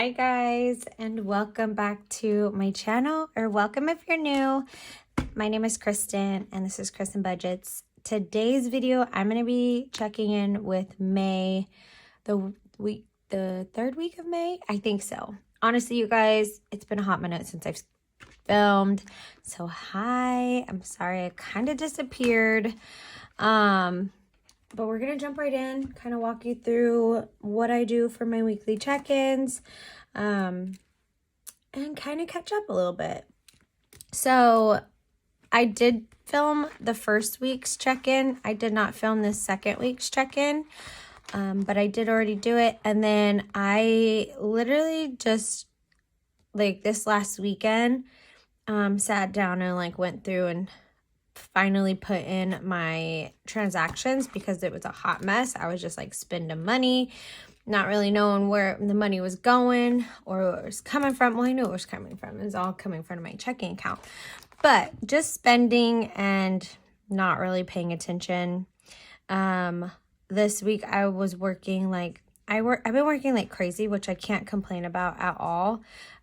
Hi guys, and welcome back to my channel, or welcome if you're new. My name is Kristen and this is Kristen Budgets. Today's video I'm going to be checking in with May, the third week of May, I think so. Honestly, you guys, it's been a hot minute since I've filmed. So hi, I'm sorry I kind of disappeared. But we're going to jump right in, kind of walk you through what I do for my weekly check-ins, and kind of catch up a little bit. So I did film the first week's check-in. I did not film the second week's check-in, but I did already do it. And then I literally just, like this last weekend, sat down and went through and finally put in my transactions because it was a hot mess. I was just spending money, not really knowing where the money was going or where it was coming from. Well, I knew it was coming from. It was all coming from my checking account, but just spending and not really paying attention. This week I was working I've been working like crazy, which I can't complain about at all.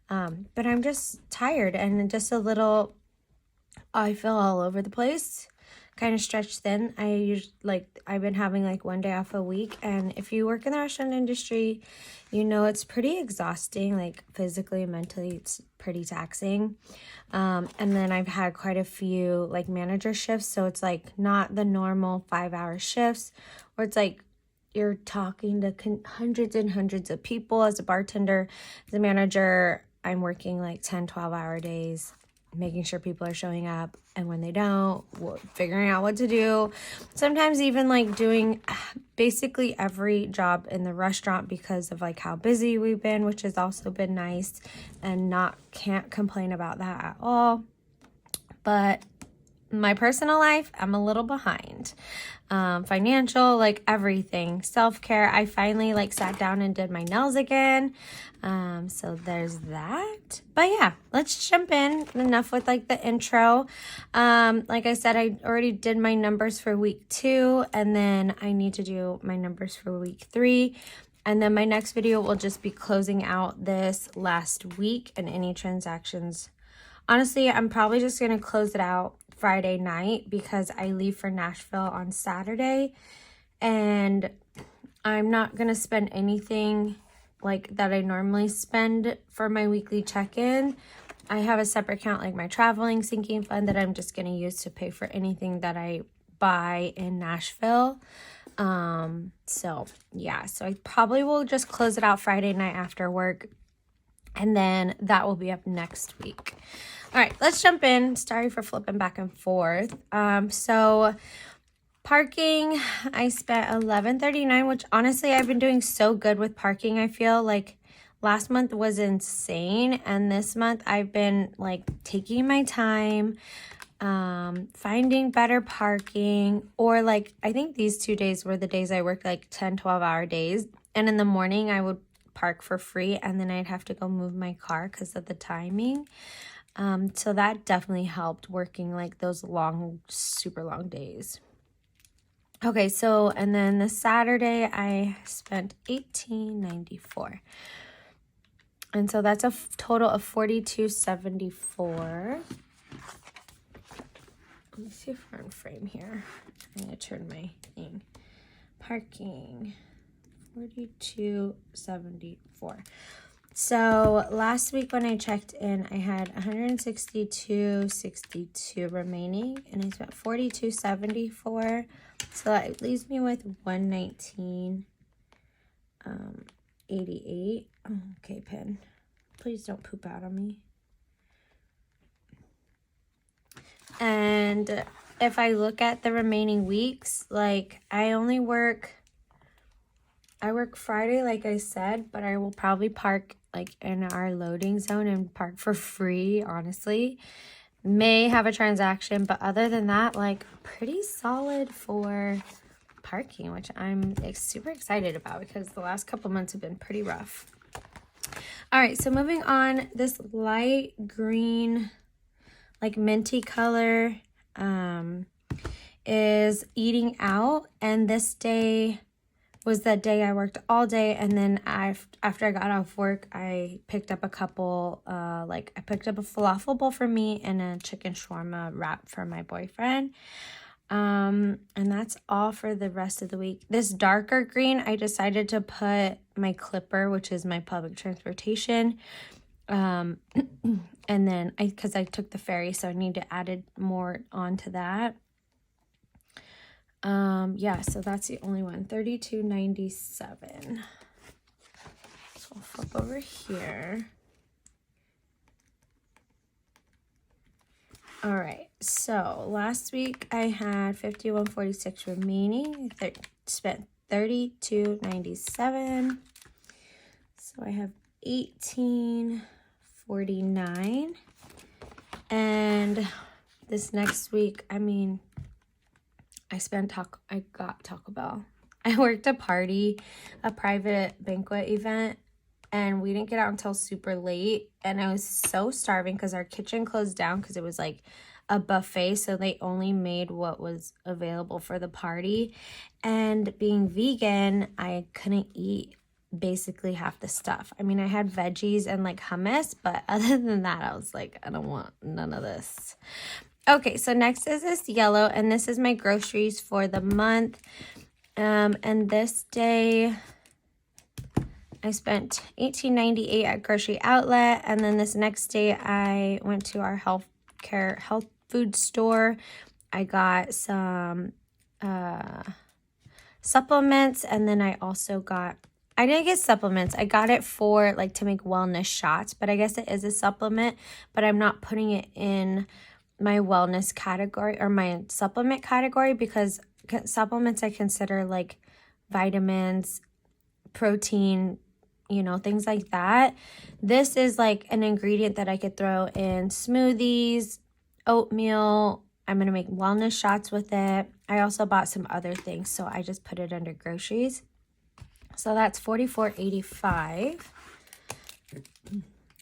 But I'm just tired and just a little, I feel all over the place, kind of stretched thin. I've been having one day off a week, and if you work in the restaurant industry, you know it's pretty exhausting, physically and mentally. It's pretty taxing. And then I've had quite a few manager shifts, so it's not the normal 5-hour shifts where it's you're talking to hundreds and hundreds of people. As a bartender, as a manager, I'm working 10-12-hour days, making sure people are showing up, and when they don't, figuring out what to do. Sometimes even doing basically every job in the restaurant because of how busy we've been, which has also been nice, and can't complain about that at all. But my personal life, I'm a little behind. Financial, everything, self-care. I finally sat down and did my nails again. So there's that. But yeah, let's jump in. Enough with the intro. Like I said, I already did my numbers for week 2, and then I need to do my numbers for week 3. And then my next video will just be closing out this last week and any transactions. Honestly, I'm probably just going to close it out Friday night because I leave for Nashville on Saturday, and I'm not going to spend anything that I normally spend for my weekly check-in. I have a separate account, my traveling sinking fund, that I'm just going to use to pay for anything that I buy in Nashville. So yeah, so I probably will just close it out Friday night after work, and then that will be up next week. All right, let's jump in. Sorry for flipping back and forth. So parking, I spent $11.39, which honestly, I've been doing so good with parking. I feel last month was insane, and this month I've been taking my time, finding better parking, or I think these 2 days were the days I worked 10-12-hour days, and in the morning I would park for free, and then I'd have to go move my car because of the timing. So that definitely helped, working those long, super long days. Okay, so, and then the Saturday I spent $18.94. And so that's a total of $42.74. Let me see if we're in frame here. I'm going to turn my thing. Parking, $42.74. So last week when I checked in, I had $162.62 remaining, and I spent $42.74. So that leaves me with $119.88. Okay, pen, please don't poop out on me. And if I look at the remaining weeks, I work Friday, like I said, but I will probably park in our loading zone and park for free, honestly. May have a transaction, but other than that, pretty solid for parking, which I'm super excited about because the last couple months have been pretty rough. All right, so moving on, this light green, minty color, is Eating Out, and this day was that day I worked all day, and then after I got off work, I picked up a couple, I picked up a falafel bowl for me and a chicken shawarma wrap for my boyfriend. And that's all for the rest of the week. This darker green, I decided to put my Clipper, which is my public transportation. And then because I took the ferry, so I need to add it more onto that. Yeah, so that's the only one, $32.97. So I'll flip over here. All right, so last week I had $51.46 remaining. Spent $32.97. So I have $18.49. And this next week, I mean, I got Taco Bell. I worked a private banquet event, and we didn't get out until super late, and I was so starving because our kitchen closed down because it was like a buffet, so they only made what was available for the party. And being vegan, I couldn't eat basically half the stuff. I mean, I had veggies and like hummus, but other than that, I was like, I don't want none of this. Okay, so next is this yellow, and this is my groceries for the month. And this day I spent $18.98 at Grocery Outlet, and then this next day I went to our health food store. I got some supplements, and then I didn't get supplements. I got it for like to make wellness shots, but I guess it is a supplement, but I'm not putting it in my wellness category or my supplement category because supplements I consider like vitamins, protein, things like that. This is like an ingredient that I could throw in smoothies, oatmeal. I'm going to make wellness shots with it. I also bought some other things, so I just put it under groceries. So that's $44.85.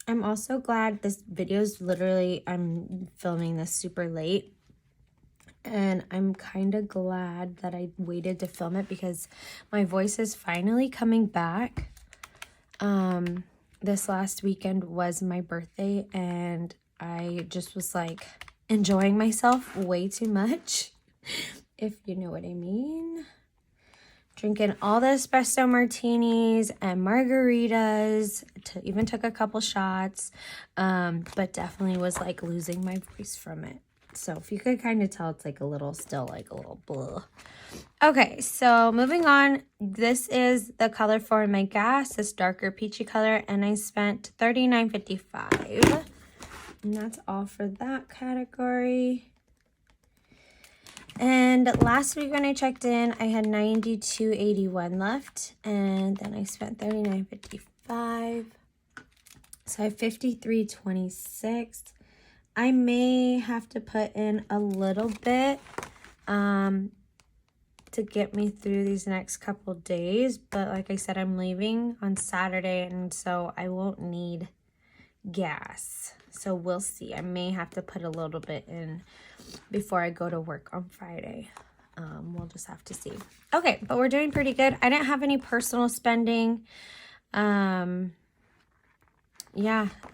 I'm also glad this video is I'm filming this super late. And I'm kind of glad that I waited to film it because my voice is finally coming back. This last weekend was my birthday, and I just was like enjoying myself way too much, if you know what I mean. Drinking all the espresso martinis and margaritas, even took a couple shots, but definitely was like losing my voice from it. So if you could kind of tell, it's like a little blah. Okay, so moving on. This is the color for my gas, this darker peachy color, and I spent $39.55. And that's all for that category. And last week when I checked in, I had $92.81 left, and then I spent $39.55. So I have $53.26. I may have to put in a little bit to get me through these next couple days, but like I said, I'm leaving on Saturday, and so I won't need gas. So we'll see. I may have to put a little bit in before I go to work on Friday. We'll just have to see. Okay, but we're doing pretty good. I didn't have any personal spending. Yeah,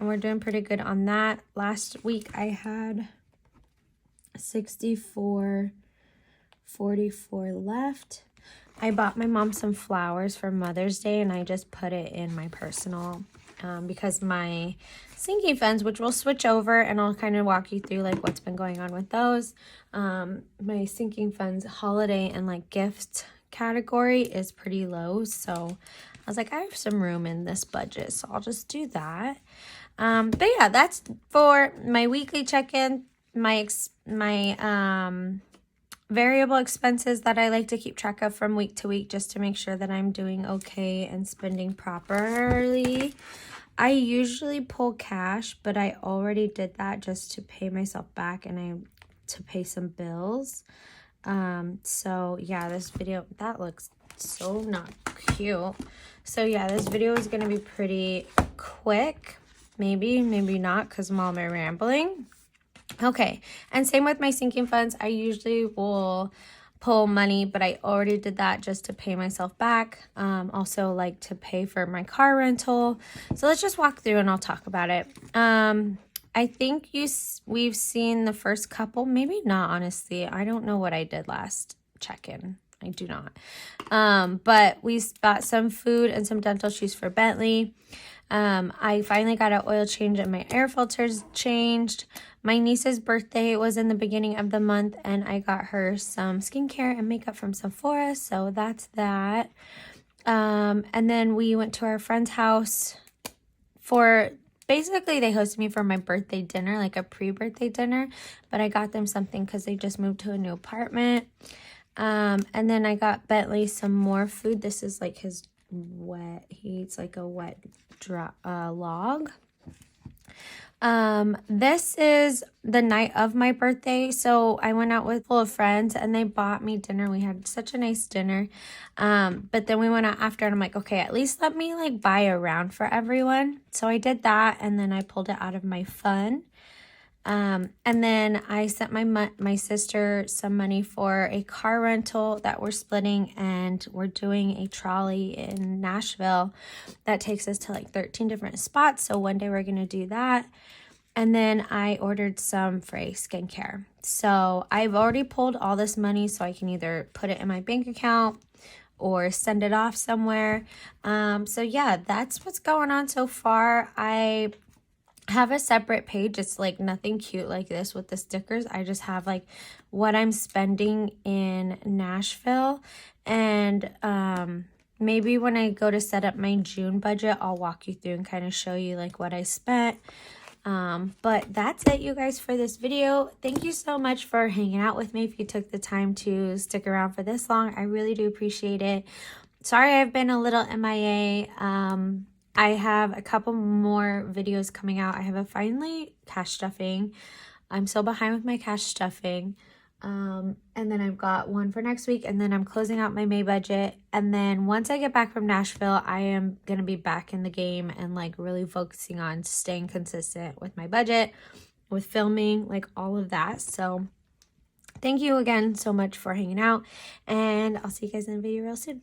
and we're doing pretty good on that. Last week I had $64.44 left. I bought my mom some flowers for Mother's Day, and I just put it in my personal because my sinking funds, which we'll switch over, and I'll kind of walk you through like what's been going on with those. My sinking funds holiday and like gift category is pretty low, so I was like, I have some room in this budget, so I'll just do that. But yeah, that's for my weekly check-in, my variable expenses that I like to keep track of from week to week just to make sure that I'm doing okay and spending properly. I usually pull cash, but I already did that just to pay myself back and to pay some bills. So yeah, this video, that looks so not cute. So yeah, this video is going to be pretty quick. Maybe not, because I'm all rambling. Okay, and same with my sinking funds. I usually will pull money, but I already did that just to pay myself back. Also like to pay for my car rental. So let's just walk through and I'll talk about it. I think we've seen the first couple, maybe not, honestly. I don't know what I did last check-in. I do not. But we bought some food and some dental shoes for Bentley. I finally got an oil change and my air filters changed. My niece's birthday was in the beginning of the month and I got her some skincare and makeup from Sephora. So that's that. And then we went to our friend's house for... Basically, they hosted me for my birthday dinner, like a pre-birthday dinner, but I got them something because they just moved to a new apartment. And then I got Bentley some more food. This is like his wet, he eats like a wet log. This is the night of my birthday, so I went out with full of friends and they bought me dinner. We had such a nice dinner. But then we went out after and I'm like, okay, at least let me like buy a round for everyone. So I did that and then I pulled it out of my fund. And then I sent my sister some money for a car rental that we're splitting, and we're doing a trolley in Nashville that takes us to like 13 different spots. So one day we're going to do that. And then I ordered some Frey skincare. So I've already pulled all this money so I can either put it in my bank account or send it off somewhere. So yeah, that's what's going on so far. I have a separate page. It's like nothing cute like this with the stickers. I just have like what I'm spending in Nashville, and maybe when I go to set up my June budget, I'll walk you through and kind of show you like what I spent. But that's it, you guys, for this video. Thank you so much for hanging out with me. If you took the time to stick around for this long, I really do appreciate it. Sorry I've been a little MIA. I have a couple more videos coming out. I have a finally cash stuffing. I'm so behind with my cash stuffing. And then I've got one for next week, and then I'm closing out my May budget. And then once I get back from Nashville, I am going to be back in the game and like really focusing on staying consistent with my budget, with filming, like all of that. So thank you again so much for hanging out, and I'll see you guys in the video real soon.